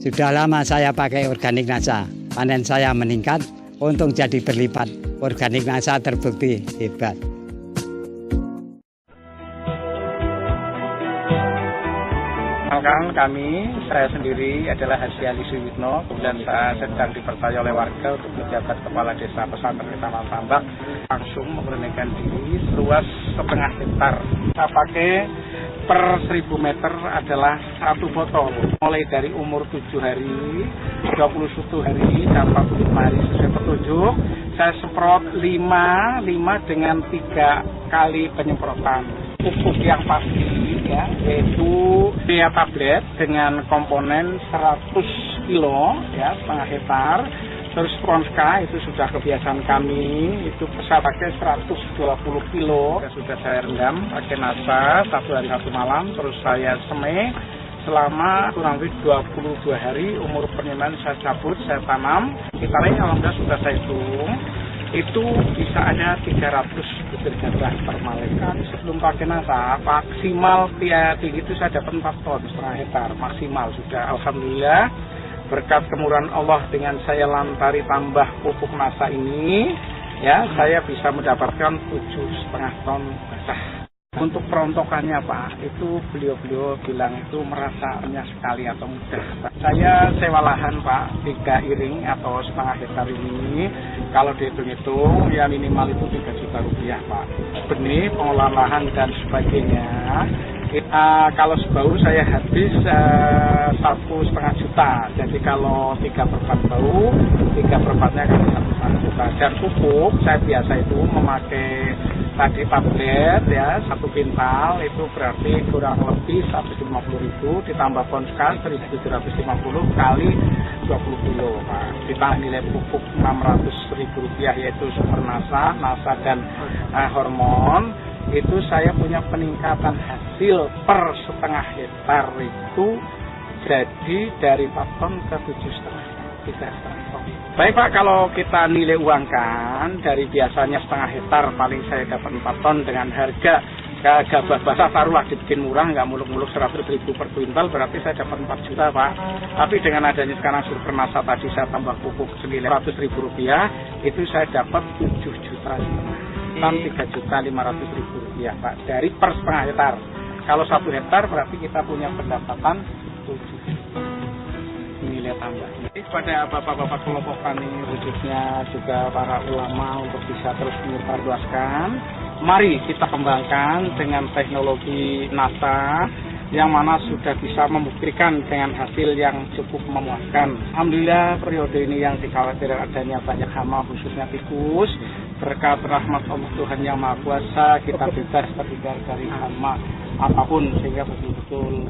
Sudah lama saya pakai organik NASA, panen saya meningkat, untung jadi berlipat. Organik NASA terbukti hebat. Perkenalkan saya sendiri adalah Haji Ali Suwitno, kemudian saya sedang dipercaya oleh warga untuk menjabat Kepala Desa Pesantren Kecamatan Tambak, langsung memurnikan diri seluas 1,5 hektar. Saya pakai per 1000 meter adalah 1 botol, mulai dari umur 7 hari, 21 hari, dan 45 hari sesuai petunjuk. Saya semprot 5 dengan 3 kali penyemprotan. Pupuk yang pasti ya, yaitu Bea tablet dengan komponen 100 kilo ya, setengah hektar. Terus Pronska itu sudah kebiasaan kami, itu saya pakai 120 kilo. Sudah saya rendam pakai NASA 1 hari 1 malam, terus saya semai selama kurang lebih 22 hari. Umur penerimaan saya cabut, saya tanam. Kita lihat alhamdulillah sudah saya hitung, itu bisa ada 300 butir gabah per malaikat. Sebelum pakai NASA, maksimal tinggi itu saya dapat 4 ton setengah hektar, maksimal sudah. Alhamdulillah, berkat kemurahan Allah dengan saya lantari tambah pupuk NASA ini, ya saya bisa mendapatkan 7,5 ton basah. Untuk perontokannya Pak, itu beliau bilang itu merasanya sekali atau mudah. Saya sewa lahan Pak, 3 iring atau setengah hektar ini. Kalau dihitung-hitung ya minimal itu 3 juta rupiah Pak. Benih, pengolahan lahan dan sebagainya. Kalau sebau saya habis 1,5 juta. Jadi kalau 3/4 bau, 3/4-nya kan 1,5 juta. Dan pupuk saya biasa itu memakai tadi tablet ya, 1 pintal itu berarti kurang lebih 150.000 ditambah Pronska 1.750 kali 20 kilo Pak. Ditambah nilai pupuk 600.000 rupiah yaitu super NASA dan hormon. Itu saya punya peningkatan hasil per setengah hektar itu jadi dari 4 ton ke 7,5 ton. Baik Pak, kalau kita nilai uangkan dari biasanya setengah hektar paling saya dapat 4 ton dengan harga gabah basah taruhlah dibikin murah, nggak muluk-muluk 100.000 per kuintal, berarti saya dapat 4 juta Pak. Tapi dengan adanya sekarang super NASA tadi saya tambah pupuk senilai 100.000 rupiah, itu saya dapat 7,5 juta. 3.500.000 rupiah Pak, dari per setengah hektar. Kalau 1 hektar berarti kita punya pendapatan 7 juta nilai tambah. Pada bapak-bapak kelompok tani khususnya juga para ulama untuk bisa terus menyebarluaskan, mari kita kembangkan dengan teknologi NASA yang mana sudah bisa membuktikan dengan hasil yang cukup memuaskan. Alhamdulillah periode ini yang dikhawatirkan adanya banyak hama khususnya tikus, berkat rahmat Allah Tuhan yang Maha Kuasa kita bebas terhindar dari hama apapun sehingga betul-betul